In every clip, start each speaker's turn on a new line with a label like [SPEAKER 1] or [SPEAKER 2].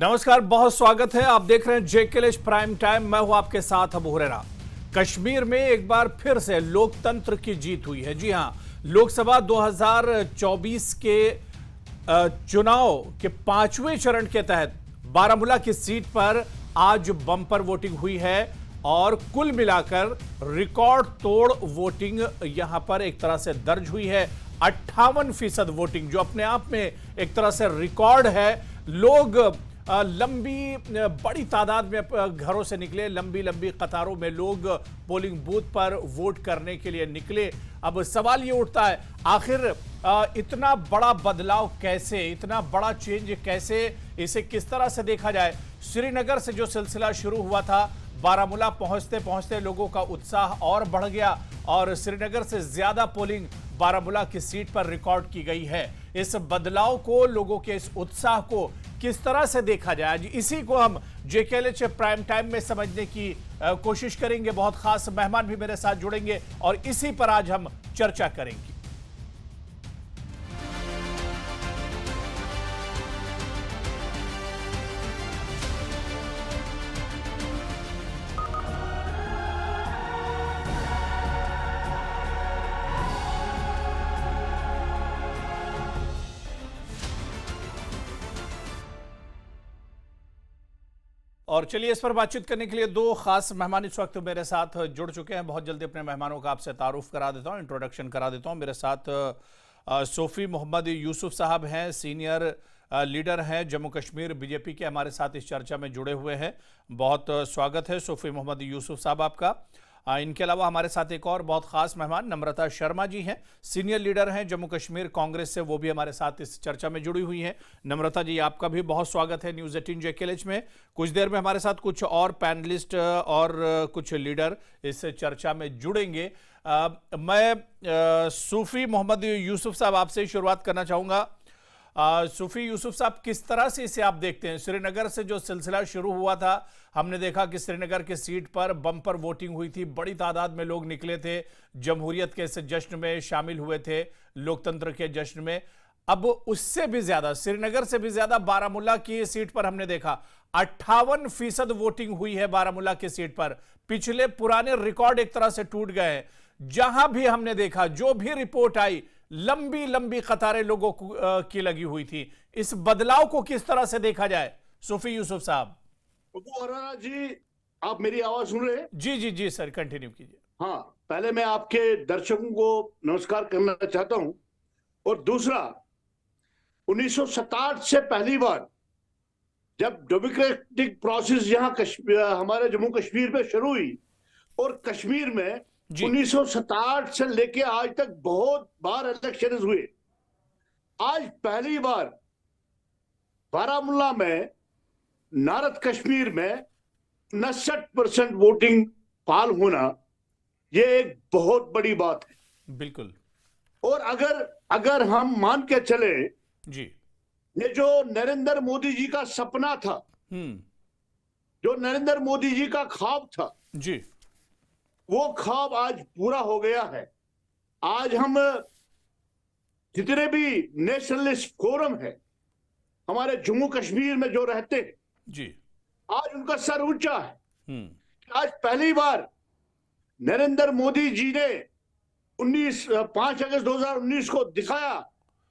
[SPEAKER 1] नमस्कार, बहुत स्वागत है। आप देख रहे हैं जेकेएल प्राइम टाइम। मैं हूं आपके साथ अबू हुरैरा। कश्मीर में एक बार फिर से लोकतंत्र की जीत हुई है। जी हां, लोकसभा 2024 के चुनाव के 5वें चरण के तहत बारामूला की सीट पर आज बम्पर वोटिंग हुई है और कुल मिलाकर रिकॉर्ड तोड़ वोटिंग यहां पर एक तरह से दर्ज हुई है। 58% वोटिंग, जो अपने आप में एक तरह से रिकॉर्ड है। लोग लंबी बड़ी तादाद में घरों से निकले, लंबी लंबी कतारों में लोग पोलिंग बूथ पर वोट करने के लिए निकले। अब सवाल ये उठता है, आखिर इतना बड़ा बदलाव कैसे, इतना बड़ा चेंज कैसे, इसे किस तरह से देखा जाए। श्रीनगर से जो सिलसिला शुरू हुआ था, बारामूला पहुंचते पहुंचते लोगों का उत्साह और बढ़ गया और श्रीनगर से ज्यादा पोलिंग बारामूला की सीट पर रिकॉर्ड की गई है। इस बदलाव को, लोगों के इस उत्साह को किस तरह से देखा जाए, आज इसी को हम जेकेएल प्राइम टाइम में समझने की कोशिश करेंगे। बहुत खास मेहमान भी मेरे साथ जुड़ेंगे और इसी पर आज हम चर्चा करेंगे। और चलिए, इस पर बातचीत करने के लिए दो खास मेहमान इस वक्त मेरे साथ जुड़ चुके हैं। बहुत जल्दी अपने मेहमानों का आपसे तारुफ करा देता हूं, इंट्रोडक्शन करा देता हूं। मेरे साथ सोफी मोहम्मद यूसुफ साहब हैं, सीनियर लीडर हैं जम्मू कश्मीर बीजेपी के, हमारे साथ इस चर्चा में जुड़े हुए हैं। बहुत स्वागत है सोफी मोहम्मद यूसुफ साहब आपका। इनके अलावा हमारे साथ एक और बहुत खास मेहमान नम्रता शर्मा जी हैं, सीनियर लीडर हैं जम्मू कश्मीर कांग्रेस से, वो भी हमारे साथ इस चर्चा में जुड़ी हुई हैं। नम्रता जी, आपका भी बहुत स्वागत है न्यूज़ 18 जेकेएल में। कुछ देर में हमारे साथ कुछ और पैनलिस्ट और कुछ लीडर इस चर्चा में जुड़ेंगे। मैं सूफी मोहम्मद यूसुफ साहब आपसे शुरुआत करना चाहूँगा। सूफी यूसुफ साहब, किस तरह से इसे आप देखते हैं? श्रीनगर से जो सिलसिला शुरू हुआ था, हमने देखा कि श्रीनगर की सीट पर बम्पर वोटिंग हुई थी, बड़ी तादाद में लोग निकले थे, जमहूरियत के इस जश्न में शामिल हुए थे, लोकतंत्र के जश्न में। अब उससे भी ज्यादा, श्रीनगर से भी ज्यादा बारामूला की सीट पर हमने देखा 58% वोटिंग हुई है बारामूला की सीट पर। पिछले पुराने रिकॉर्ड एक तरह से टूट गए हैं। जहां भी हमने देखा, जो भी रिपोर्ट आई, लंबी लंबी कतारें लोगों की लगी हुई थी। इस बदलाव को किस तरह से देखा जाए, सूफी यूसुफ साहब?
[SPEAKER 2] जी, आप मेरी आवाज सुन रहे हैं?
[SPEAKER 1] जी जी जी सर, कंटिन्यू कीजिए।
[SPEAKER 2] हाँ, पहले मैं आपके दर्शकों को नमस्कार करना चाहता हूं। और दूसरा, 1967 से पहली बार जब डेमोक्रेटिक प्रोसेस यहाँ हमारे जम्मू कश्मीर में शुरू हुई, और कश्मीर में 1967 से लेके आज तक बहुत बार इलेक्शन हुए। आज पहली बार बारामूला में, नारद कश्मीर में 59% वोटिंग पाल होना, यह एक बहुत बड़ी बात है।
[SPEAKER 1] बिल्कुल।
[SPEAKER 2] और अगर हम मान के चले
[SPEAKER 1] जी,
[SPEAKER 2] ये जो नरेंद्र मोदी जी का सपना था, जो नरेंद्र मोदी जी का ख्वाब था
[SPEAKER 1] जी,
[SPEAKER 2] वो ख्वाब आज पूरा हो गया है। आज हम जितने भी नेशनलिस्ट फोरम है हमारे जम्मू कश्मीर में जो रहते हैं
[SPEAKER 1] जी,
[SPEAKER 2] आज उनका सर ऊंचा है। आज पहली बार नरेंद्र मोदी जी ने 5 अगस्त 2019 को दिखाया,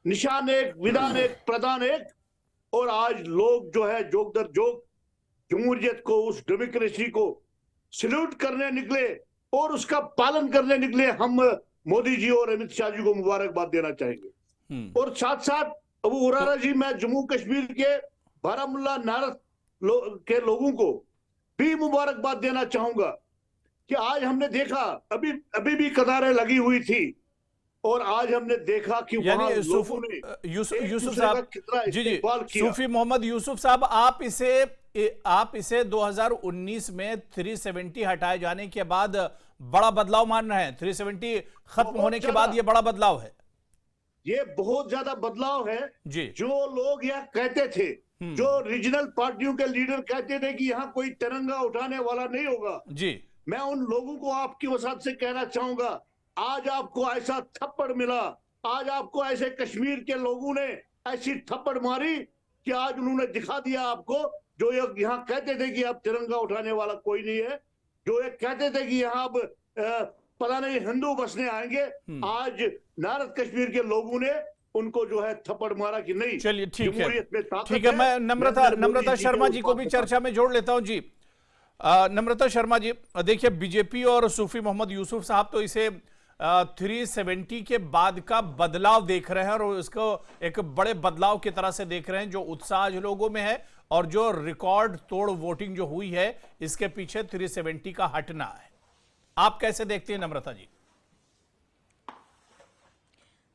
[SPEAKER 2] निशान एक, विधान एक, प्रधान एक। और आज लोग जो है जोग दर जोग जमहूरियत को, उस डेमोक्रेसी को सल्यूट करने निकले और उसका पालन करने निकले। हम मोदी जी और अमित शाह जी को मुबारकबाद देना चाहेंगे। और साथ साथ अबू हुरैरा जी, मैं जम्मू कश्मीर के बारामूला नारद के लोगों को भी मुबारकबाद देना चाहूंगा कि आज हमने देखा, अभी भी कतारें लगी हुई थी, और आज हमने देखा कि वहां लोगों ने
[SPEAKER 1] यूसुफ साहब, जी जी, सूफी मोहम्मद यूसुफ साहब, आप इसे 2019 में 370 हटाए जाने के बाद बड़ा बदलाव मान रहे हैं? 370 खत्म होने के बाद ये बड़ा बदलाव है?
[SPEAKER 2] ये बहुत ज्यादा बदलाव है
[SPEAKER 1] जी।
[SPEAKER 2] जो लोग यह कहते थे, जो रीजनल पार्टियों के लीडर कहते थे कि यहाँ कोई तिरंगा उठाने वाला नहीं होगा
[SPEAKER 1] जी,
[SPEAKER 2] मैं उन लोगों को आपकी वसात से कहना चाहूंगा, आज आपको ऐसा थप्पड़ मिला, आज आपको ऐसे कश्मीर के लोगों ने ऐसी थप्पड़ मारी कि आज उन्होंने दिखा दिया आपको, जो ये यहाँ कहते थे कि अब तिरंगा उठाने वाला कोई नहीं है, जो ये कहते थे कि यहाँ अब पता नहीं हिंदू बसने आएंगे, आज नारद कश्मीर के लोगों ने उनको जो है थप्पड़ मारा कि नहीं।
[SPEAKER 1] चलिए ठीक है,
[SPEAKER 2] जमहूरियत में ताकत
[SPEAKER 1] ठीक है। मैं नम्रता शर्मा जी को भी
[SPEAKER 2] उत्पाद
[SPEAKER 1] चर्चा में जोड़ लेता हूं जी। नम्रता शर्मा जी, देखिए बीजेपी और सूफी मोहम्मद यूसुफ साहब तो इसे 370 के बाद का बदलाव देख रहे हैं और इसको एक बड़े बदलाव की तरह से देख रहे हैं, जो उत्साह जो लोगों में है और जो रिकॉर्ड तोड़ वोटिंग जो हुई है, इसके पीछे 370 का हटना है। आप कैसे देखते हैं नम्रता जी?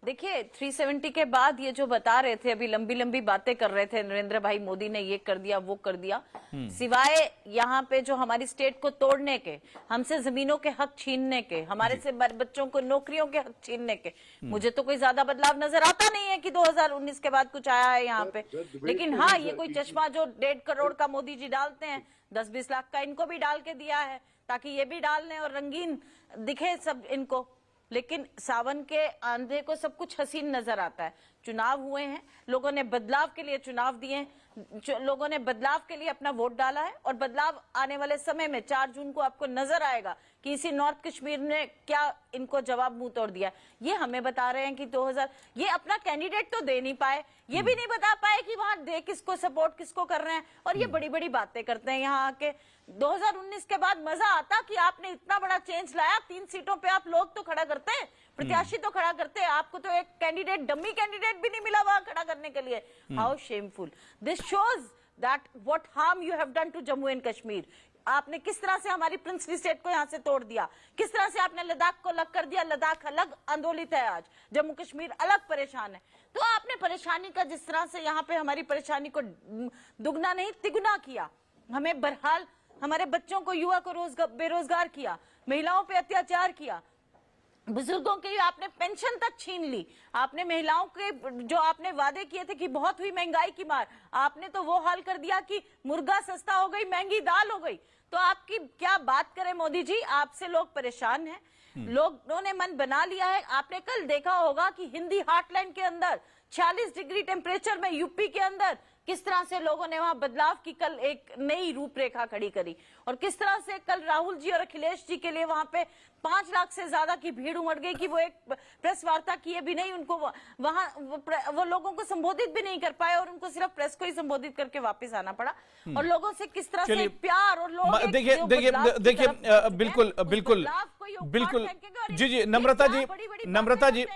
[SPEAKER 3] देखिए 370 के बाद ये जो बता रहे थे, अभी लंबी लंबी बातें कर रहे थे नरेंद्र भाई मोदी ने ये कर दिया वो कर दिया, सिवाय यहाँ पे जो हमारी स्टेट को तोड़ने के, हमसे जमीनों के हक छीनने के, हमारे से बच्चों को नौकरियों के हक छीनने के, मुझे तो कोई ज्यादा बदलाव नजर आता नहीं है कि 2019 के बाद कुछ आया है यहाँ पे। लेकिन हाँ, ये कोई चश्मा जो 1.5 करोड़ का मोदी जी डालते हैं, 10-20 लाख का इनको भी डाल के दिया है ताकि ये भी डाल लें और रंगीन दिखे सब इनको। लेकिन सावन के आंधे को सब कुछ हसीन नजर आता है। चुनाव हुए हैं, लोगों ने बदलाव के लिए चुनाव दिए, लोगों ने बदलाव के लिए अपना वोट डाला है और बदलाव आने वाले समय में 4 जून को आपको नजर आएगा कि इसी नॉर्थ कश्मीर ने क्या इनको जवाब मुंह तोड़ दिया। ये हमें बता रहे हैं कि 2000 ये अपना कैंडिडेट तो दे नहीं पाए, ये भी नहीं बता पाए कि वहां दे किसको सपोर्ट किसको कर रहे हैं, और ये बड़ी बड़ी बातें करते हैं यहाँ आके। 2019 के बाद मजा आता कि आपने इतना बड़ा चेंज लाया, 3 सीटों पे आप लोग तो खड़ा करते, प्रत्याशी तो खड़ा करते, आपको तो एक कैंडिडेट, डमी कैंडिडेट भी नहीं मिला वहां खड़ा करने के लिए। How shameful. This shows that what harm you have done to Jammu and Kashmir. आपने किस तरह से हमारी प्रिंसली स्टेट को यहां से तोड़ दिया, किस तरह से आपने लद्दाख को अलग कर दिया। लद्दाख अलग आंदोलित है आज, जम्मू कश्मीर अलग परेशान है। तो आपने परेशानी का जिस तरह से यहाँ पे हमारी परेशानी को दुगना नहीं तिगुना किया, हमें बहरहाल हमारे बच्चों को, युवा को बेरोजगार किया, महिलाओं पे अत्याचार किया, बुजुर्गों के आपने पेंशन तक छीन ली, आपने महिलाओं के जो आपने वादे किए थे कि बहुत हुई महंगाई की मार, आपने तो वो हाल कर दिया कि मुर्गा सस्ता हो गई, महंगी दाल हो गई। तो आपकी क्या बात करें मोदी जी, आपसे लोग परेशान हैं, लोगों ने मन बना लिया है। आपने कल देखा होगा कि हिंदी हार्टलैंड के अंदर 46 डिग्री टेम्परेचर में यूपी के अंदर किस तरह से लोगों ने वहां बदलाव की कल एक नई रूपरेखा खड़ी करी, और किस तरह से कल राहुल जी और अखिलेश जी के लिए वहां पे 5 लाख से ज्यादा की भीड़ उमड़ गई कि वो एक प्रेस वार्ता किए भी नहीं, उनको वहां वो लोगों को संबोधित भी नहीं कर पाए और उनको सिर्फ प्रेस को ही संबोधित करके वापस आना पड़ा। और लोगों से किस तरह से प्यार और लोग
[SPEAKER 1] देखिए बिल्कुल बिल्कुल बिल्कुल जी नम्रता जी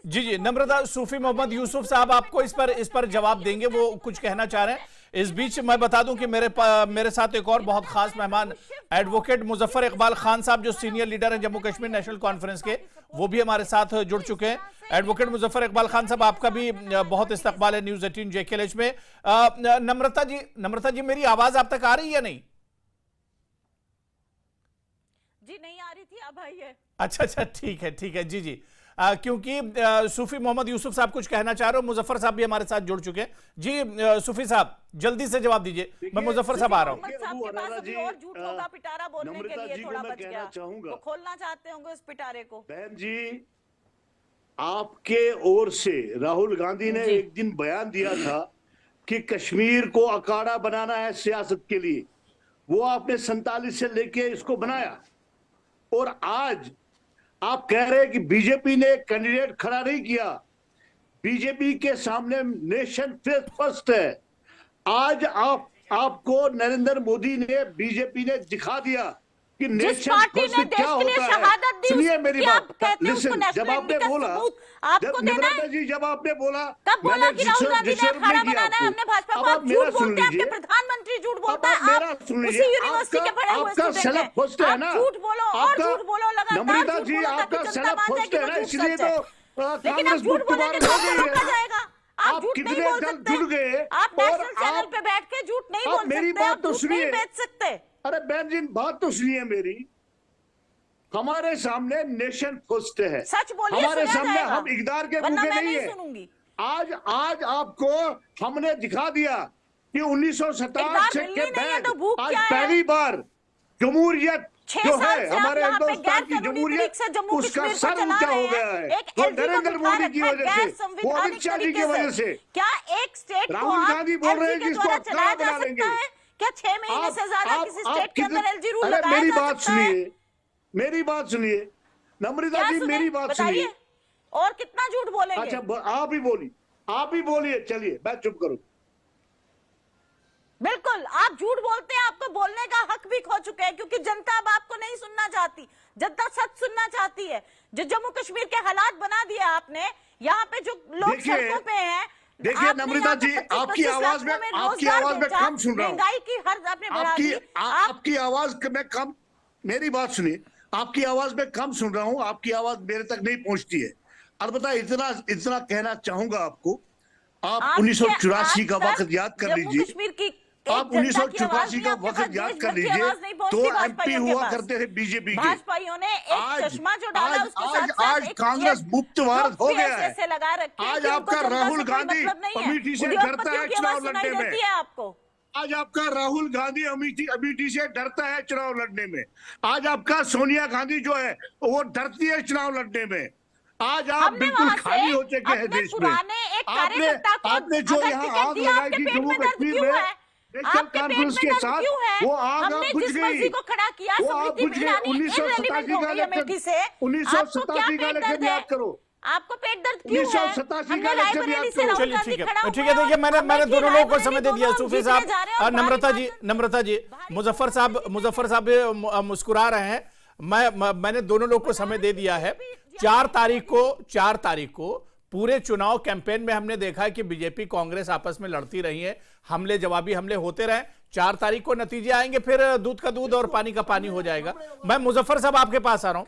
[SPEAKER 1] जी नम्रता, सूफी मोहम्मद यूसुफ साहब आपको इस पर जवाब देंगे, वो कुछ कहना चाह रहे हैं। इस बीच मैं बता दूं कि मेरे साथ एक और बहुत खास मेहमान एडवोकेट मुजफ्फर इकबाल खान साहब, जो सीनियर लीडर हैं जम्मू कश्मीर नेशनल कॉन्फ्रेंस के, वो भी हमारे साथ जुड़ चुके हैं। एडवोकेट मुजफ्फर इकबाल खान साहब, आपका भी बहुत इस्तकबाल है न्यूज 18 JKLH में। नम्रता जी मेरी आवाज आप तक आ रही है? नहीं
[SPEAKER 3] जी, नहीं आ रही थी, अब आई है।
[SPEAKER 1] अच्छा ठीक है जी क्योंकि सूफी मोहम्मद यूसुफ साहब कुछ कहना चाह रहे हो, मुजफ्फर साहब भी हमारे साथ जुड़ चुके हैं जी। सूफी साहब जल्दी से जवाब दीजिए, मैं मुजफ्फर साहब आ रहा हूँ।
[SPEAKER 3] खोलना चाहते होंगे उस पिटारे को।
[SPEAKER 2] बहन जी, आपके ओर से राहुल गांधी ने एक दिन बयान दिया था कि कश्मीर को अखाड़ा बनाना है सियासत के लिए, वो आपने 47 से लेके इसको बनाया, और आज आप कह रहे हैं कि बीजेपी ने कैंडिडेट खड़ा नहीं किया। बीजेपी के सामने नेशन फर्स्ट है। आज आपको नरेंद्र मोदी ने, बीजेपी ने दिखा दिया कि नेशन फर्स्ट क्या होता है। सुनिए मेरी बात, लिसन, जब आपने बोला, नम्रता जी जब आपने बोला,
[SPEAKER 3] मैंने अखाड़ा बनाना है हमने भाजपा को, आप झूठ बोलते हैं, आपके प्रधानमंत्री झूठ बोलता है, आप उसी यूनिवर्सिटी के पढ़े हुए स्टूडेंट हैं, आप झूठ बोलो और झूठ बोलो लगातार।
[SPEAKER 2] नम्रता जी आपका सेल्फ फर्स्ट है ना, इसलिए तो
[SPEAKER 3] लेकिन आप झूठ बोलेंगे तो रोका जाएगा। आप झूठ नहीं बोल सकते, आप नेशनल चैनल पे बैठ के झूठ नहीं बोल सकते,
[SPEAKER 2] मेरी बात तो सुनिए,
[SPEAKER 3] बेच सकते।
[SPEAKER 2] अरे बहन जी बात तो सुनिए मेरी, हमारे सामने नेशन फर्स्ट है,
[SPEAKER 3] सच बोलिए,
[SPEAKER 2] हमारे सामने हम इक़्तिदार के भूखे नहीं है। आज आपको हमने दिखा दिया कि 1967 के बाद आज पहली बार जमहूरियत
[SPEAKER 3] 6
[SPEAKER 2] जो
[SPEAKER 3] साल
[SPEAKER 2] है
[SPEAKER 3] से आप
[SPEAKER 2] हमारे
[SPEAKER 3] यहाँ पे
[SPEAKER 2] हिंदुस्तान
[SPEAKER 3] गैर
[SPEAKER 2] की
[SPEAKER 3] कानूनी
[SPEAKER 2] जमहूरियत,
[SPEAKER 3] तरीके से जम्मू
[SPEAKER 2] उसका
[SPEAKER 3] कश्मीर को
[SPEAKER 2] सर
[SPEAKER 3] चला
[SPEAKER 2] ऊंचा
[SPEAKER 3] रहे
[SPEAKER 2] हो गया
[SPEAKER 3] हैं,
[SPEAKER 2] है,
[SPEAKER 3] एक
[SPEAKER 2] वो
[SPEAKER 3] एलजी को
[SPEAKER 2] नरेंद्र
[SPEAKER 3] बिठा
[SPEAKER 2] मोदी की
[SPEAKER 3] रखा है
[SPEAKER 2] वजह
[SPEAKER 3] गैर
[SPEAKER 2] से, वो
[SPEAKER 3] संवैधानिक
[SPEAKER 2] अमित शाह जी की
[SPEAKER 3] तरीके
[SPEAKER 2] वजह
[SPEAKER 3] से।
[SPEAKER 2] से।
[SPEAKER 3] क्या एक स्टेट को
[SPEAKER 2] राहुल
[SPEAKER 3] आप
[SPEAKER 2] गांधी बोल रहे
[SPEAKER 3] एलजी
[SPEAKER 2] हैं
[SPEAKER 3] के
[SPEAKER 2] कि इसको
[SPEAKER 3] द्वारा
[SPEAKER 2] आप
[SPEAKER 3] चलाया
[SPEAKER 2] कड़ा
[SPEAKER 3] जा
[SPEAKER 2] बना
[SPEAKER 3] सकता
[SPEAKER 2] लेंगे।
[SPEAKER 3] है? क्या 6 महीने से ज्यादा किसी स्टेट के अंदर एलजी रूल
[SPEAKER 2] अरे
[SPEAKER 3] लगाया
[SPEAKER 2] मेरी
[SPEAKER 3] जा
[SPEAKER 2] बात
[SPEAKER 3] सकता है?
[SPEAKER 2] सुनिए, मेरी बात सुनिए नम्रता
[SPEAKER 3] क्या
[SPEAKER 2] जी,
[SPEAKER 3] सुने
[SPEAKER 2] मेरी बात
[SPEAKER 3] बताइए,
[SPEAKER 2] सुनिए।
[SPEAKER 3] और कितना झूठ बोलेंगे?
[SPEAKER 2] अच्छा आप ही बोली, आप ही बोलिए, चलिए मैं चुप करूं।
[SPEAKER 3] बिल्कुल आप झूठ बोलते हैं, आपको बोलने का हक भी खो चुके हैं, क्योंकि जनता अब आपको नहीं सुनना चाहती, जनता सच सुनना चाहती है। जो जम्मू कश्मीर के हालात बना दिए आपने, यहाँ पे जो लोग सड़कों पे हैं,
[SPEAKER 2] देखिए
[SPEAKER 3] आपने
[SPEAKER 2] नम्रता
[SPEAKER 3] यहाँ पे
[SPEAKER 2] जी,
[SPEAKER 3] 25-25
[SPEAKER 2] आपकी आवाज में
[SPEAKER 3] रोजगार बेचा,
[SPEAKER 2] कम सुन रहा हूं।
[SPEAKER 3] महंगाई की हर आपने बढ़ा दी।
[SPEAKER 2] आपकी आवाज में कम, मेरी बात सुनिए, आपकी आवाज में कम सुन रहा हूं, आपकी आवाज मेरे तक नहीं पहुंचती है। अलबत्ता इतना इतना कहना चाहूंगा आपको, आप 1984 का वक्त याद कर
[SPEAKER 3] जम्मू
[SPEAKER 2] लीजिए।
[SPEAKER 3] कश्मीर की
[SPEAKER 2] आप 1984 का वक्त याद कर लीजिए, तो एमपी हुआ करते थे बीजेपी के।
[SPEAKER 3] भाजपाइयों ने एक चश्मा जो डाला
[SPEAKER 2] आज
[SPEAKER 3] उसके
[SPEAKER 2] आज
[SPEAKER 3] साथ साथ
[SPEAKER 2] आज
[SPEAKER 3] एक
[SPEAKER 2] कांग्रेस मुक्त भारत हो गया है।
[SPEAKER 3] ऐसे लगा रखे हैं
[SPEAKER 2] आज
[SPEAKER 3] कि उनको
[SPEAKER 2] आपका
[SPEAKER 3] जनता से
[SPEAKER 2] राहुल
[SPEAKER 3] कोई
[SPEAKER 2] गांधी
[SPEAKER 3] मतलब नहीं है।
[SPEAKER 2] अमेठी से
[SPEAKER 3] उद्योगपतियों
[SPEAKER 2] डरता है
[SPEAKER 3] की
[SPEAKER 2] चुनाव
[SPEAKER 3] आवाज सुनाई
[SPEAKER 2] लड़ने में।
[SPEAKER 3] देती है आपको।
[SPEAKER 2] आज आपका राहुल गांधी अमेठी से डरता है चुनाव लड़ने में। आज आपका सोनिया गांधी जो है वो डरती है चुनाव लड़ने में। आज आप
[SPEAKER 3] हमने
[SPEAKER 2] बिल्कुल
[SPEAKER 3] वहां
[SPEAKER 2] खाली
[SPEAKER 3] से
[SPEAKER 2] हो चुके हैं
[SPEAKER 3] अपने
[SPEAKER 2] देश में।
[SPEAKER 3] पुराने एक कार्यकर्ता को
[SPEAKER 2] आपने जो
[SPEAKER 3] अगर
[SPEAKER 2] यहाँ
[SPEAKER 3] टिकट
[SPEAKER 2] आग
[SPEAKER 3] दिया,
[SPEAKER 2] लगाई
[SPEAKER 3] आपके
[SPEAKER 2] थी
[SPEAKER 3] पेट
[SPEAKER 2] जम्मू
[SPEAKER 3] में दर्द
[SPEAKER 2] कश्मीर
[SPEAKER 3] क्यों
[SPEAKER 2] में
[SPEAKER 3] है?
[SPEAKER 2] नेशनल
[SPEAKER 3] आपके पेट
[SPEAKER 2] कॉन्फ्रेंस
[SPEAKER 3] में
[SPEAKER 2] के
[SPEAKER 3] दर्द
[SPEAKER 2] साथ,
[SPEAKER 3] क्यों है?
[SPEAKER 2] वो आग
[SPEAKER 3] हमने
[SPEAKER 2] बुझ
[SPEAKER 3] जिस
[SPEAKER 2] गई,
[SPEAKER 3] मर्जी को खड़ा किया,
[SPEAKER 2] वो आग
[SPEAKER 3] स्मृति
[SPEAKER 2] बुझ गई।
[SPEAKER 3] ईरानी
[SPEAKER 2] 1987
[SPEAKER 3] irrelevant हो
[SPEAKER 2] का
[SPEAKER 3] गई अमेठी से।
[SPEAKER 2] इलेक्शन,
[SPEAKER 3] आपको क्या
[SPEAKER 2] 1987 का
[SPEAKER 3] पेट दर्द
[SPEAKER 2] इलेक्शन
[SPEAKER 3] है?
[SPEAKER 2] याद करो।
[SPEAKER 3] आपको पेट दर्द क्यों है?
[SPEAKER 2] 1987
[SPEAKER 3] हमने
[SPEAKER 2] का इलेक्शन
[SPEAKER 3] रायबरेली
[SPEAKER 2] याद
[SPEAKER 3] से
[SPEAKER 2] करो।
[SPEAKER 3] राहुल
[SPEAKER 1] चलिए
[SPEAKER 3] गांधी
[SPEAKER 1] ठीक
[SPEAKER 3] खड़ा
[SPEAKER 1] है, ठीक
[SPEAKER 3] हुआ
[SPEAKER 1] है। देखिए मैंने
[SPEAKER 3] अमेठी,
[SPEAKER 1] दोनों लोगों को
[SPEAKER 3] रायबरेली
[SPEAKER 1] समय दे दिया।
[SPEAKER 3] दोनों
[SPEAKER 1] सूफी
[SPEAKER 3] जीतने
[SPEAKER 1] साहब
[SPEAKER 3] जा रहे हैं और
[SPEAKER 1] और
[SPEAKER 3] भारी
[SPEAKER 1] नम्रता जी मुजफ्फर साहब भी मुस्कुरा रहे हैं। मैंने दोनों लोग को समय दे दिया है। 4 तारीख को पूरे चुनाव कैंपेन में हमने देखा है कि बीजेपी कांग्रेस आपस में लड़ती रही है, हमले जवाबी हमले होते रहे। 4 तारीख को नतीजे आएंगे, फिर दूध का दूध और पानी का पानी हो जाएगा। मैं मुजफ्फर साहब आपके पास आ रहा हूं।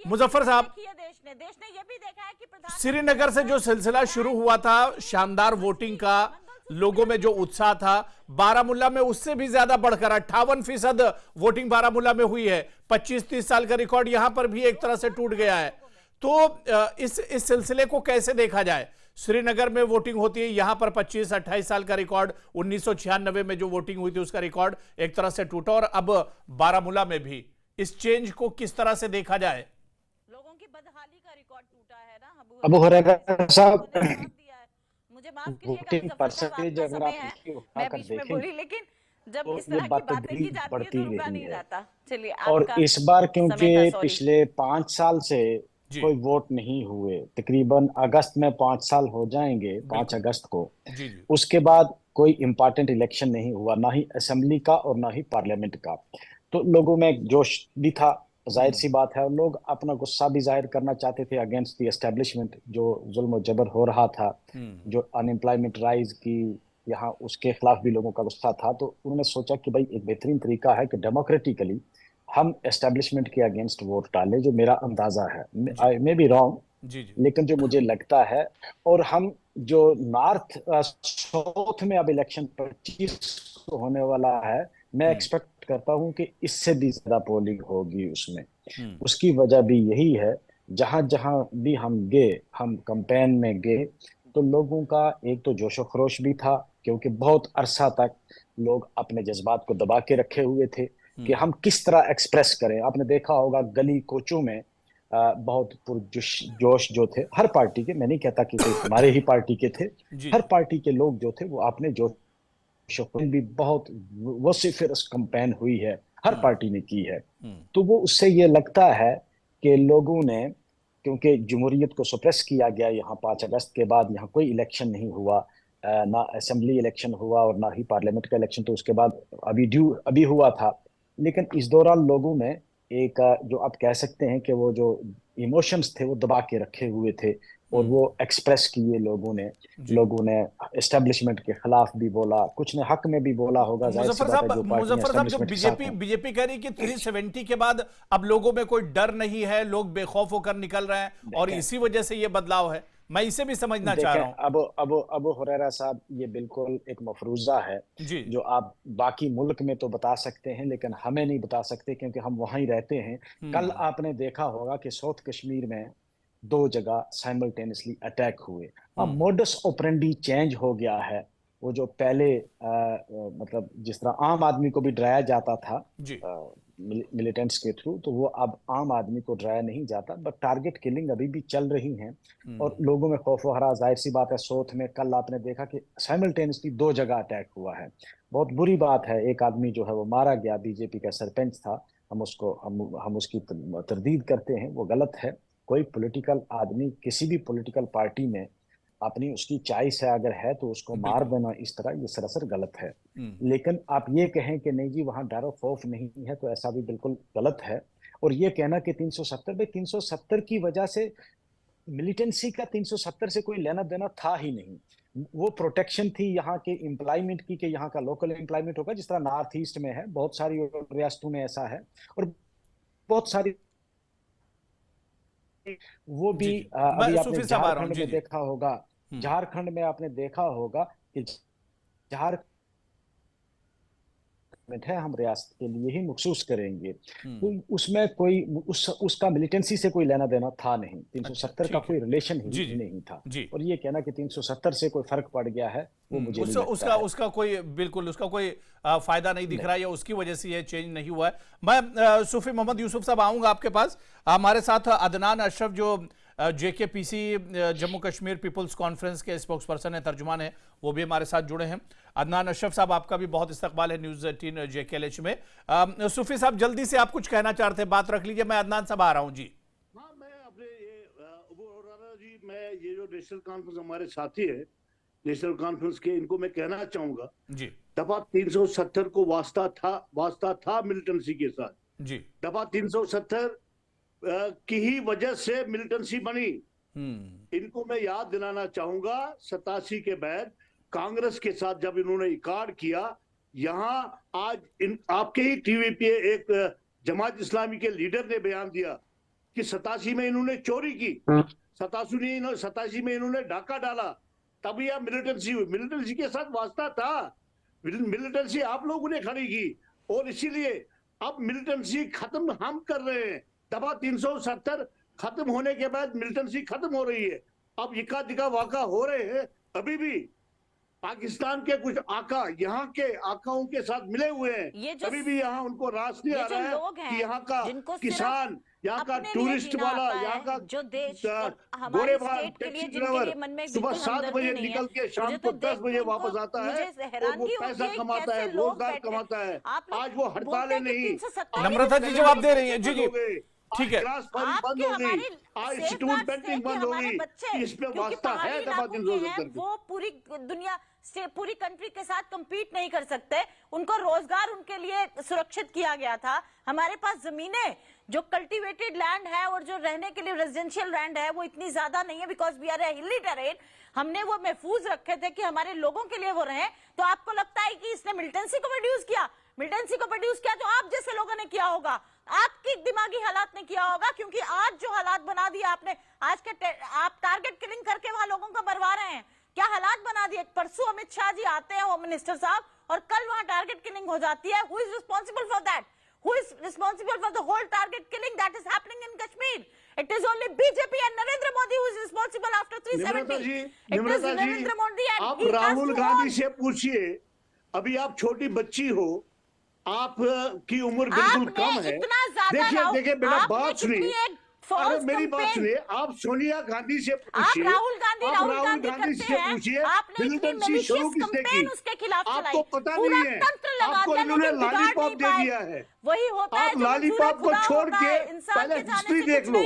[SPEAKER 1] मुजफ्फर साहब,
[SPEAKER 3] देश ने ये भी देखा है कि
[SPEAKER 1] श्रीनगर से जो सिलसिला शुरू हुआ था शानदार वोटिंग का, लोगों में जो उत्साह था, बारामूला में उससे भी ज्यादा बढ़कर 58% वोटिंग बारामूला में हुई है। 25-30 साल का रिकॉर्ड यहां पर भी एक तरह से टूट गया है। तो इस सिलसिले को कैसे देखा जाए? श्रीनगर में वोटिंग होती है, यहां पर 25-28 साल का रिकॉर्ड, 1996 में जो वोटिंग हुई थी उसका रिकॉर्ड एक तरह से टूटा, और अब बारामूला में भी इस चेंज को किस तरह से देखा जाए?
[SPEAKER 3] लोगों की बदहाली का रिकॉर्ड टूटा है ना।
[SPEAKER 4] अबू हुरैरा साहब,
[SPEAKER 3] मुझे माफ कीजिएगा
[SPEAKER 4] वोटिंग
[SPEAKER 3] मुजफ्फर साहब,
[SPEAKER 4] परसेंटेज
[SPEAKER 3] आपका
[SPEAKER 4] अगर
[SPEAKER 3] समय
[SPEAKER 4] आप
[SPEAKER 3] है,
[SPEAKER 4] इसकी
[SPEAKER 3] मैं
[SPEAKER 4] उठाकर
[SPEAKER 3] बीच में
[SPEAKER 4] देखें
[SPEAKER 3] बोली, लेकिन जब
[SPEAKER 4] तो
[SPEAKER 3] इस
[SPEAKER 4] ये
[SPEAKER 3] तरह की
[SPEAKER 4] बातें
[SPEAKER 3] बातें की जाती है
[SPEAKER 4] बढ़ती
[SPEAKER 3] तो रुका
[SPEAKER 4] रही
[SPEAKER 3] नहीं
[SPEAKER 4] है।
[SPEAKER 3] जाता। चलिए
[SPEAKER 4] और
[SPEAKER 3] आपका
[SPEAKER 4] इस बार
[SPEAKER 3] समय
[SPEAKER 4] क्योंकि
[SPEAKER 3] था, सॉरी।
[SPEAKER 4] पिछले 5 साल से
[SPEAKER 1] जी।
[SPEAKER 4] कोई वोट नहीं हुए, तकरीबन अगस्त में 5 साल हो जाएंगे, 5 अगस्त को।
[SPEAKER 1] जी जी।
[SPEAKER 4] उसके बाद कोई इम्पोर्टेंट इलेक्शन नहीं हुआ, ना ही असेंबली का और ना ही पार्लियामेंट का। तो लोगों में एक जोश भी था, जाहिर सी बात है, और लोग अपना गुस्सा भी जाहिर करना चाहते थे अगेंस्ट द एस्टेब्लिशमेंट, जो जुल्म और जबर हो रहा था, जो अनएम्प्लॉयमेंट राइज की यहाँ, उसके खिलाफ भी लोगों का गुस्सा था। तो उन्होंने सोचा कि भाई एक बेहतरीन तरीका है कि डेमोक्रेटिकली हम एस्टेब्लिशमेंट के अगेंस्ट वोट डालें, जो मेरा अंदाजा है, आई मे बी रॉन्ग,
[SPEAKER 1] जी जी।
[SPEAKER 4] लेकिन जो मुझे लगता है। और हम जो नॉर्थ साउथ में अब इलेक्शन 25 को होने वाला है, मैं एक्सपेक्ट करता हूं कि इससे भी ज्यादा पोलिंग होगी उसमें। उसकी वजह भी यही है, जहां जहां भी हम गए, हम कैंपेन में गए, तो लोगों का एक तो जोशो खरोश भी था, क्योंकि बहुत अरसा तक लोग अपने जज्बात को दबा के रखे हुए थे कि हम किस तरह एक्सप्रेस करें। आपने देखा होगा गली कोचों में बहुत पुरजोश जो थे हर पार्टी के, मैं नहीं कहता कि सिर्फ हमारे ही पार्टी के थे, हर पार्टी के लोग जो थे वो आपने भी बहुत वोसिफरस कैंपेन हुई है, हर पार्टी ने की है। तो वो उससे ये लगता है कि लोगों ने, क्योंकि जमहूरियत को सप्रेस किया गया यहाँ 5 अगस्त के बाद, यहाँ कोई इलेक्शन नहीं हुआ, ना असेंबली इलेक्शन हुआ और ना ही पार्लियामेंट का इलेक्शन, तो उसके बाद अभी हुआ था। लेकिन इस दौरान लोगों में एक जो आप कह सकते हैं कि वो जो इमोशंस थे वो दबा के रखे हुए थे, और वो एक्सप्रेस किए लोगों ने एस्टेब्लिशमेंट के खिलाफ भी बोला, कुछ ने हक में भी बोला होगा।
[SPEAKER 1] मुजफ्फर साहब जो बीजेपी कह रही कि 370 के बाद अब लोगों में कोई डर नहीं है, लोग बेखौफ होकर निकल रहे हैं और इसी वजह से ये बदलाव है, मैं इसे भी समझना चाह रहा हूं।
[SPEAKER 4] अब हुरैरा साहब, ये बिल्कुल एक मफरूजा है जो आप बाकी मुल्क में तो बता सकते हैं, लेकिन हमें नहीं बता सकते, क्योंकि हम वहां ही रहते हैं। कल आपने देखा होगा कि साउथ कश्मीर में 2 जगह साइमल्टेनियसली अटैक हुए। अब मोडस ऑपरेंडी चेंज हो गया है। वो जो पहले मतलब जिस तरह आम आदमी को भी डराया जाता था मिलिटेंट्स के थ्रू, तो वो अब आम आदमी को डराया नहीं जाता। बट टारगेट किलिंग अभी भी चल रही है और लोगों में खौफ व हरास, जाहिर सी बात है। सोथ में कल आपने देखा कि साइमल्टेनियसली 2 जगह अटैक हुआ है। बहुत बुरी बात है। एक आदमी जो है वो मारा गया, बीजेपी का सरपंच था। हम उसकी तरदीद करते हैं, वो गलत है। कोई पॉलिटिकल आदमी किसी भी पॉलिटिकल पार्टी में अपनी उसकी चॉइस है अगर है तो उसको मार देना इस तरह, ये सरासर गलत है। लेकिन आप ये कहें कि नहीं जी वहां डर और खौफ नहीं है, तो ऐसा भी बिल्कुल गलत है। और ये कहना कि 370 की वजह से मिलिटेंसी का 370 से कोई लेना देना था ही नहीं। वो प्रोटेक्शन थी यहाँ के एम्प्लॉयमेंट की, कि यहाँ का लोकल एम्प्लॉयमेंट होगा, जिस तरह नॉर्थ ईस्ट में है, बहुत सारी रियासतों में ऐसा है। और बहुत सारी वो भी अभी आपने झारखंड में देखा होगा, झारखंड में आपने देखा होगा कि झारखंड है हम रियासत के लिए ही मखसूस करेंगे, तो उसमें कोई उसका मिलिटेंसी से कोई लेना देना था नहीं। 370 का कोई रिलेशन ही नहीं था। और ये कहना कि 370 से कोई फर्क पड़ गया है, वो मुझे नहीं लगता है।
[SPEAKER 1] उसका कोई बिल्कुल उसका कोई फायदा नहीं दिख रहा है, या उसकी वजह से ये चेंज नहीं हुआ है। मैं सूफी मोहम्मद यूसुफ साहब आऊंगा आपके पास। हमारे साथ अदनान अशरफ जो JKPC Jammu Kashmir people's conference के स्पोक्स पर्सन है, तर्जुमान है, वो भी हमारे साथ जुड़े हैं। अदनान अशरफ साहब, आपका भी बहुत इस्तकबाल है न्यूज़ 18 JKLH में। सूफी साहब, जल्दी से आप कुछ कहना चाहते हैं, बात रख लीजिए। मैं अदनान साहब आ रहा हूं जी।
[SPEAKER 2] हाँ, मैं अपने जी, मैं ये जो नेशनल कॉन्फ्रेंस हमारे साथी है नेशनल कॉन्फ्रेंस के, इनको मैं कहना चाहूंगा जी, दफा 370 को वास्ता था मिलिटेंसी के साथ जी। दफा 370 की ही वजह से मिलिटेंसी बनी। इनको मैं याद दिलाना चाहूंगा, 87 के बाद कांग्रेस के साथ जब इन्होंने इकार किया, यहाँ आज आपके ही टीवी पे एक जमात इस्लामी के लीडर ने बयान दिया कि 87 में इन्होंने चोरी की, 87 में इन्होंने डाका डाला, तभी यह मिलिटेंसी हुई। मिलिटेंसी के साथ वास्ता था, मिलिटेंसी आप लोगों ने खड़ी की, और इसीलिए अब मिलिटेंसी खत्म हम कर रहे हैं। दफा 370 खत्म होने के बाद मिलिटेंसी खत्म हो रही है। अब इक्का दिक्का वाका हो रहे हैं। अभी भी पाकिस्तान के कुछ आका यहाँ के आकाओं के साथ मिले हुए हैं। अभी भी यहाँ उनको रास नहीं आ रहा है कि यहाँ का किसान, यहाँ का टूरिस्ट वाला, यहाँ का
[SPEAKER 3] जो देश
[SPEAKER 2] घोड़े सुबह 7 बजे निकल के शाम को 10 बजे वापस आता है और वो पैसा कमाता है, रोजगार कमाता है। आज वो हड़तालें नहीं।
[SPEAKER 1] नम्रता जी जवाब दे रही है। जी जी, ठीक है।
[SPEAKER 2] बंद होगी, आज स्टूडेंट पेंटिंग बंद होगी, इस पे वास्ता है दफा 370।
[SPEAKER 3] वो पूरी दुनिया से, पूरी कंट्री के साथ compete नहीं कर सकते। उनको रोजगार उनके लिए सुरक्षित किया गया था। हमारे पास जमीनें जो कल्टीवेटेड लैंड है और जो रहने के लिए रेजिडेंशियल लैंड है वो इतनी ज्यादा नहीं है, बिकॉज वी आर ए हिली टेरेन। हमने वो महफूज रखे थे कि हमारे लोगों के लिए वो रहे। तो आपको लगता है कि इसने मिलिटेंसी को प्रोड्यूस किया? मिलिटेंसी को प्रोड्यूस किया तो आप जैसे लोगों ने किया होगा, आपकी दिमागी हालात ने किया होगा। क्योंकि आज जो हालात बना दिया आपने, आज के आप टारगेट किलिंग करके वहां लोगों को मरवा रहे हैं। क्या हालात बना दिए? परसों अमित शाह जी आते हैं, होम मिनिस्टर साहब, और कल वहां टारगेट किलिंग हो जाती है। Who is responsible for that? Who is responsible for the whole target killing that is happening in Kashmir? It is only BJP and Narendra Modi who is responsible after 370.
[SPEAKER 2] निम्रता जी, आप राहुल गांधी से पूछिए। अभी आप छोटी बच्ची हो, आप की उम्र बिल्कुल कम है। देखिए बेटा, बात सुनिए। अरे मेरी बात सुनिए, आप सोनिया गांधी से पूछिए,
[SPEAKER 3] राहुल गांधी
[SPEAKER 2] से पूछिए, मिलिटेंसी शुरू किसने की?
[SPEAKER 3] उसके खिलाफ
[SPEAKER 2] आपको पता नहीं है, आपको इन्होंने लॉलीपॉप दे दिया है।
[SPEAKER 3] वही होता है,
[SPEAKER 2] आप लॉलीपॉप को छोड़ के पहले हिस्ट्री देख लो।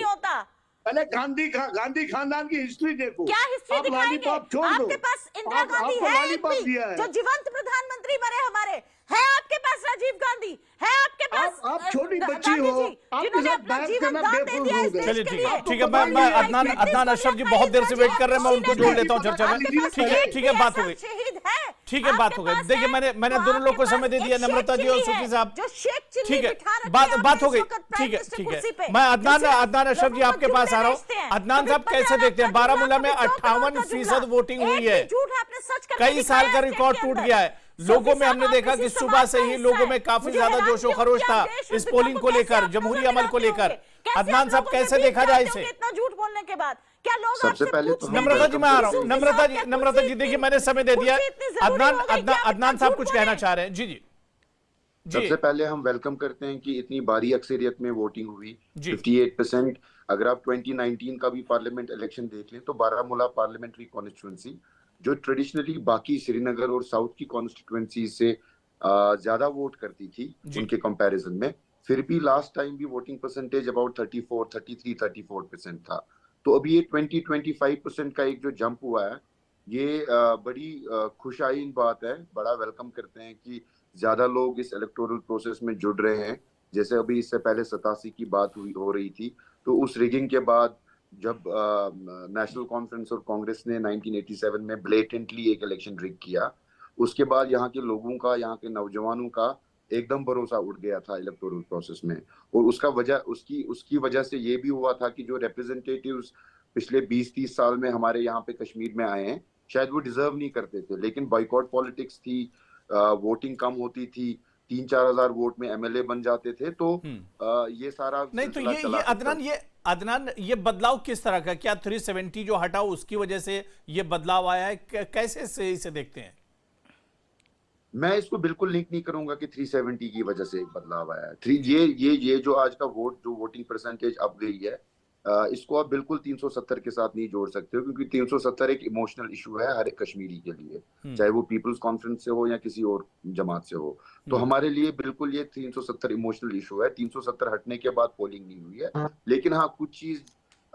[SPEAKER 2] पहले गांधी खानदान की हिस्ट्री देखो।
[SPEAKER 3] क्या हिस्ट्री दिखाएंगे? आपके पास इंदिरा गांधी है जो जीवंत प्रधानमंत्री बने हमारे, है आपके पास राजीव गांधी, है आपके पास
[SPEAKER 2] आप छोटी बच्ची हो,
[SPEAKER 3] जिन्होंने अपना जीवन दान दे दिया इस देश के लिए।
[SPEAKER 1] ठीक है, मैं अदनान अशरफ जी बहुत देर से वेट कर रहे हैं, मैं उनको जोड़ लेता हूँ चर्चा में। ठीक है, बात हो गई। ठीक है, बात हो गई। देखिए, मैंने दोनों लोग को समय दे दिया, नम्रता जी और सूफी साहब। ठीक है, बात हो गई। ठीक है। मैं अदनान अशरफ जी आपके पास आ रहा हूँ। अदनान साहब, कैसे देखते हैं? बारामूला में 58% वोटिंग हुई है, कई साल का रिकॉर्ड टूट गया है। लोगों में हमने देखा कि सुबह से ही लोगों में काफी ज्यादा जोशो खरोश था इस पोलिंग को लेकर, जमहूरी अमल को लेकर। अदनान साहब, कैसे देखा जाए इसे?
[SPEAKER 3] इतना झूठ बोलने के बाद क्या लोग
[SPEAKER 5] सबसे पहले तो
[SPEAKER 1] नम्रता जी, मैं आ रहा हूँ। नम्रता जी देखिए, मैंने समय दे दिया। अदनान साहब कुछ कहना चाह रहे हैं। जी जी जी।
[SPEAKER 5] सबसे पहले हम वेलकम करते हैं कि इतनी भारी अक्सरियत में वोटिंग हुई,
[SPEAKER 1] जी।
[SPEAKER 5] 58%। अगर आप 2019 का भी पार्लियामेंट इलेक्शन देख लें तो बारामूला पार्लियामेंट्री कॉन्स्टिट्यूंसी जो ट्रेडिशनली बाकी श्रीनगर और साउथ की कॉन्स्टिट्यूंसी से ज्यादा वोट करती थी
[SPEAKER 1] जी।
[SPEAKER 5] उनके कंपैरिजन में, फिर भी लास्ट टाइम भी वोटिंग परसेंटेज अबाउट 34% था। तो अभी ये 20-25% का एक जो जंप हुआ है, ये बड़ी खुशाइन बात है। बड़ा वेलकम करते हैं कि ज्यादा लोग इस इलेक्टोरल प्रोसेस में जुड़ रहे हैं। जैसे अभी इससे पहले 87 की बात हो रही थी, तो उस रिगिंग के बाद जब नेशनल कॉन्फ्रेंस और कांग्रेस ने 1987 में ब्लेटेंटली एक इलेक्शन रिग किया, उसके बाद यहाँ के लोगों का, यहाँ के नौजवानों का एकदम भरोसा उठ गया था इलेक्टोरल प्रोसेस में। और उसकी वजह से ये भी हुआ था कि जो रिप्रेजेंटेटिव्स पिछले 20-30 साल में हमारे यहाँ पे कश्मीर में आए हैं, शायद वो डिजर्व नहीं करते थे, लेकिन बॉयकॉट पॉलिटिक्स थी, वोटिंग कम होती थी, 3-4 हजार वोट में एमएलए बन जाते थे। तो ये सारा
[SPEAKER 1] नहीं, तो अदनान ये बदलाव किस तरह का, क्या 370 जो हटा उसकी वजह से ये बदलाव आया है, कैसे से इसे देखते हैं?
[SPEAKER 5] मैं इसको बिल्कुल लिंक नहीं करूंगा कि 370 की वजह से एक बदलाव आया है। ये जो आज का वोटिंग परसेंटेज अब गई है, इसको आप बिल्कुल 370 के साथ नहीं जोड़ सकते हो, क्योंकि 370 एक इमोशनल इशू है हर एक कश्मीरी के लिए, चाहे वो पीपल्स कॉन्फ्रेंस से हो या किसी और जमात से हो। तो हमारे लिए बिल्कुल ये 370 इमोशनल इशू है। 370 हटने के बाद पोलिंग नहीं हुई है, लेकिन हाँ कुछ चीज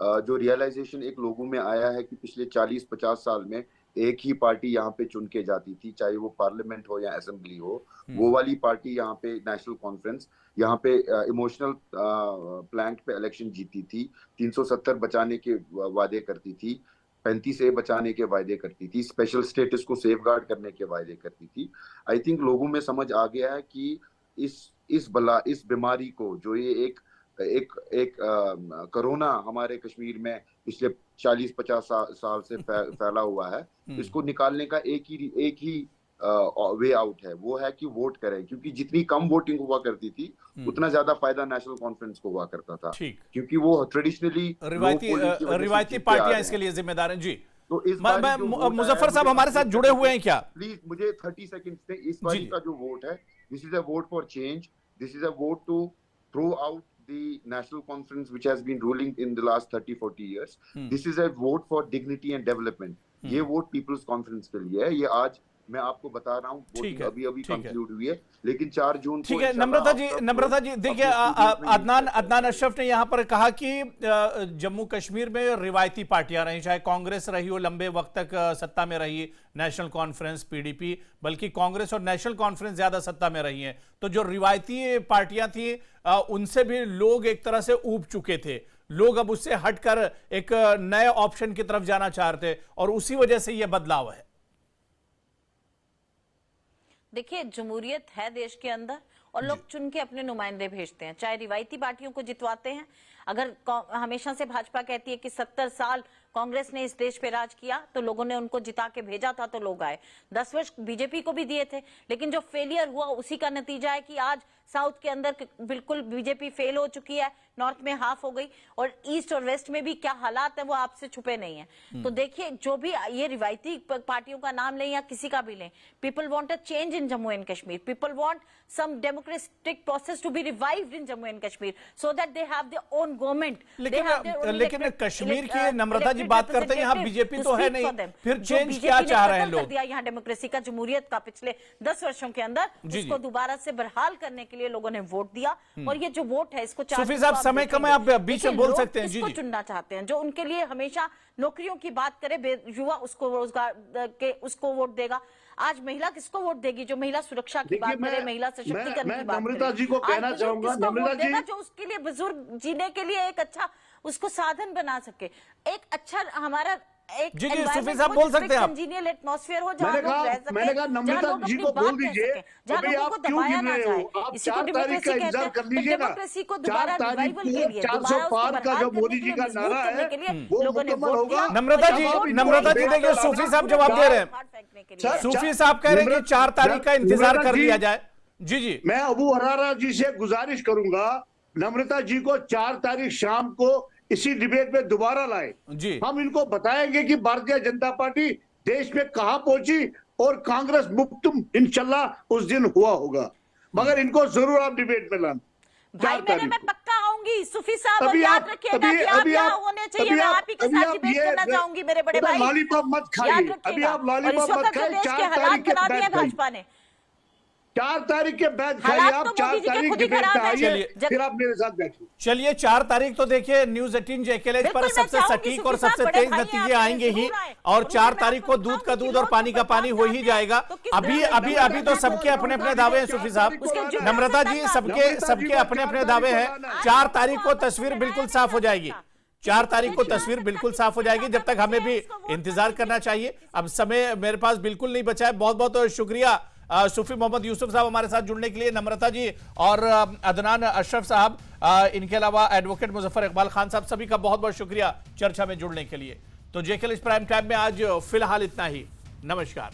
[SPEAKER 5] जो रियलाइजेशन एक लोगों में आया है कि पिछले 40-50 साल में एक ही पार्टी यहाँ पे चुन के जाती थी, चाहे वो पार्लियामेंट हो या असेंबली हो, वो वाली पार्टी यहाँ पे नेशनल कॉन्फ्रेंस यहाँ पे इमोशनल प्लैंक पे इलेक्शन जीती थी, 370 बचाने के वादे करती थी, 35A बचाने के वादे करती थी, स्पेशल स्टेटस को सेफगार्ड करने के वादे करती थी। आई थिंक लोगों में समझ आ गया है कि इस बीमारी को, जो ये एक कोरोना हमारे कश्मीर में पिछले 40-50 साल से फैला हुआ है, इसको निकालने का एक ही वे आउट है, वो है कि वोट करें। क्योंकि जितनी कम वोटिंग हुआ करती थी, उतना ज्यादा फायदा नेशनल कॉन्फ्रेंस को हुआ करता था, क्योंकि वो ट्रेडिशनली
[SPEAKER 1] रिवायती पार्टियां इसके लिए जिम्मेदार हैं। जी,
[SPEAKER 5] तो इस
[SPEAKER 1] मुजफ्फर साहब हमारे साथ जुड़े हुए हैं क्या?
[SPEAKER 5] प्लीज मुझे 30 सेकंड से, इस बारी का जो वोट है, this is a vote for change, this is a vote to throw out the national conference which has been ruling in the last 30-40 years. This is a vote for dignity and development. ये vote peoples conference के लिए है। ये आज मैं आपको बता रहा हूँ, वोटिंग अभी कंक्लूड हुई है, लेकिन 4 जून को।
[SPEAKER 1] ठीक है नम्रता जी देखिए, अदनान अशरफ ने यहाँ पर कहा कि जम्मू कश्मीर में रिवायती पार्टियां रही, चाहे कांग्रेस रही हो, लंबे वक्त तक सत्ता में रही, नेशनल कॉन्फ्रेंस, पीडीपी, बल्कि कांग्रेस और नेशनल कॉन्फ्रेंस ज्यादा सत्ता में रही हैं। तो जो रिवायती पार्टियां थी उनसे भी लोग एक तरह से ऊब चुके थे, लोग अब उससे हटकर एक नए ऑप्शन की तरफ जाना चाहते थे, और उसी वजह से यह बदलाव है।
[SPEAKER 3] देखिए, जमहूरियत है देश के अंदर और लोग चुन के अपने नुमाइंदे भेजते हैं, चाहे रिवायती पार्टियों को जितवाते हैं। अगर हमेशा से भाजपा कहती है कि 70 साल कांग्रेस ने इस देश पे राज किया, तो लोगों ने उनको जिता के भेजा था, तो लोग आए। 10 वर्ष बीजेपी को भी दिए थे, लेकिन जो फेलियर हुआ उसी का नतीजा है कि आज साउथ के अंदर बिल्कुल बीजेपी फेल हो चुकी है, नॉर्थ में हाफ हो गई, और ईस्ट और वेस्ट में भी क्या हालात है वो आपसे छुपे नहीं है। तो देखिए, जो भी ये रिवायती पार्टियों का नाम लें या किसी का भी लें, people want a change in Jammu and Kashmir, people want some democratic process to be revived in Jammu and Kashmir, so that they have their own government.
[SPEAKER 1] लेकिन कश्मीर की नम्रता जी बात करते हैं, यहाँ बीजेपी तो है नहीं, फिर चेंज क्या चाह रहे हैं लोग?
[SPEAKER 3] यहाँ डेमोक्रेसी का, जमहूरियत का पिछले 10 वर्षों के अंदर, उसको दोबारा से बहाल करने के लिए लोगों ने वोट दिया, और ये जो वोट है इसको
[SPEAKER 1] सूफी साहब समय कम है, आप बीच में बोल सकते हैं।
[SPEAKER 3] जी, चुनना चाहते हैं जो उनके लिए हमेशा नौकरियों की बात करे, युवा उसको रोजगार के उसको वोट देगा। आज महिला किसको वोट देगी? जो महिला सुरक्षा की बात करे, महिला सशक्तिकरण की बात करे।
[SPEAKER 2] नम्रता जी को कहना चाहूंगा, नम्रता जी
[SPEAKER 3] जो उसके लिए बुजुर्ग जीने के लिए एक अच्छा उसको साधन बना सके, एक अच्छा हमारा
[SPEAKER 1] जी सूफी साहब बोल सकते हैं आप।
[SPEAKER 3] इंजीनियर एटमॉस्फेयर हो जहां लोग रह सके,
[SPEAKER 2] मैंने कहा नम्रता जी को बोल दीजिए,
[SPEAKER 3] जहां लोगों को दबाया ना जाए। इसी को डेमोक्रेसी कहते हैं। डेमोक्रेसी को दोबारा रिवाइवल के लिए,
[SPEAKER 2] 400 पार का जो मोदी जी का नारा है वो मुकम्मल होगा।
[SPEAKER 1] नम्रता जी देखिए, सूफी साहब जवाब दे रहे हैं। सूफी साहब कह रहे हैं कि 4 तारीख का इंतजार कर लिया जाए। जी
[SPEAKER 2] मैं अबू हरारा जी से गुजारिश करूंगा, नम्रता जी को 4 तारीख शाम को इसी डिबेट में दोबारा लाए। हम इनको बताएंगे कि भारतीय जनता पार्टी देश में कहां पहुंची और कांग्रेस मुक्त इंशाल्लाह उस दिन हुआ होगा। मगर इनको जरूर आप डिबेट में लाना।
[SPEAKER 3] भाई मेरे मैं पक्का आऊंगी सूफी साहब, और
[SPEAKER 2] अभी
[SPEAKER 3] याद
[SPEAKER 2] आप-
[SPEAKER 3] रखिएगा
[SPEAKER 2] अभी-
[SPEAKER 3] कि आप
[SPEAKER 2] अभी
[SPEAKER 3] यहाँ
[SPEAKER 2] आप-
[SPEAKER 3] होने चाहिए।
[SPEAKER 2] अभी
[SPEAKER 3] मैं
[SPEAKER 2] आप-
[SPEAKER 3] आप ही के
[SPEAKER 2] अभी
[SPEAKER 3] साथ
[SPEAKER 2] आप
[SPEAKER 3] डिबेट
[SPEAKER 2] ये-
[SPEAKER 3] करना चाहूंगी मेरे बड़े भाई।
[SPEAKER 2] लॉलीपॉप मत
[SPEAKER 3] याद
[SPEAKER 2] खाइए,
[SPEAKER 3] रखिएगा।
[SPEAKER 2] अभी आप
[SPEAKER 3] और इस
[SPEAKER 2] लॉलीपॉप
[SPEAKER 3] वक्त
[SPEAKER 2] मत
[SPEAKER 3] जो
[SPEAKER 2] खाइए।
[SPEAKER 3] देश के
[SPEAKER 2] 4
[SPEAKER 3] हालात
[SPEAKER 2] तारीख के
[SPEAKER 3] बना दिए
[SPEAKER 2] बाद खाइए,
[SPEAKER 3] भाजपा ने,
[SPEAKER 2] 4 तारीख के बाद खाइए
[SPEAKER 3] हालात
[SPEAKER 2] आप।
[SPEAKER 3] तो
[SPEAKER 2] 4
[SPEAKER 3] मोदी जी के
[SPEAKER 2] तारीख
[SPEAKER 3] खुद ही
[SPEAKER 2] डिबेट
[SPEAKER 3] खराब
[SPEAKER 2] में
[SPEAKER 3] है।
[SPEAKER 2] आइए,
[SPEAKER 3] जब-
[SPEAKER 2] फिर आप मेरे साथ बैठिए।
[SPEAKER 1] चलिए 4 तारीख तो देखिए न्यूज 18 जेकेएलएच पर
[SPEAKER 3] बिल्कुल, मैं
[SPEAKER 1] सबसे
[SPEAKER 3] चाहूंगी
[SPEAKER 1] सटीक और
[SPEAKER 3] सुखी साहब,
[SPEAKER 1] सबसे
[SPEAKER 3] बड़े
[SPEAKER 1] तेज
[SPEAKER 3] भाई
[SPEAKER 1] नतीजे
[SPEAKER 3] आप
[SPEAKER 1] आएंगे ही,
[SPEAKER 3] जरूर आए।
[SPEAKER 1] और
[SPEAKER 3] और
[SPEAKER 1] 4
[SPEAKER 3] मैं
[SPEAKER 1] तारीख को
[SPEAKER 3] आपको
[SPEAKER 1] दूध का
[SPEAKER 3] दिखाऊंगी
[SPEAKER 1] दूध और
[SPEAKER 3] कि
[SPEAKER 1] पानी का
[SPEAKER 3] लोग
[SPEAKER 1] पानी हो ही
[SPEAKER 3] चाहते
[SPEAKER 1] जाएगा।
[SPEAKER 3] हैं, तो किस
[SPEAKER 1] अभी
[SPEAKER 3] तरह
[SPEAKER 1] अभी
[SPEAKER 3] से
[SPEAKER 1] अभी तो सबके अपने अपने दावे हैं सूफी साहब,
[SPEAKER 3] उसके जुड़े
[SPEAKER 1] नम्रता
[SPEAKER 3] से
[SPEAKER 1] जी
[SPEAKER 3] तक
[SPEAKER 1] सबके अपने अपने दावे हैं। 4 तारीख को तस्वीर बिल्कुल साफ हो जाएगी, 4 तारीख को तस्वीर बिल्कुल साफ हो जाएगी। जब तक हमें भी इंतजार करना चाहिए। अब समय मेरे पास बिल्कुल नहीं बचा है। बहुत बहुत शुक्रिया सूफी मोहम्मद यूसुफ साहब हमारे साथ जुड़ने के लिए, नम्रता जी और अदनान अशरफ साहब, इनके अलावा एडवोकेट मुजफ्फर इकबाल खान साहब, सभी का बहुत बहुत शुक्रिया चर्चा में जुड़ने के लिए। तो जेकेएलएच प्राइम टाइम में आज फिलहाल इतना ही। नमस्कार।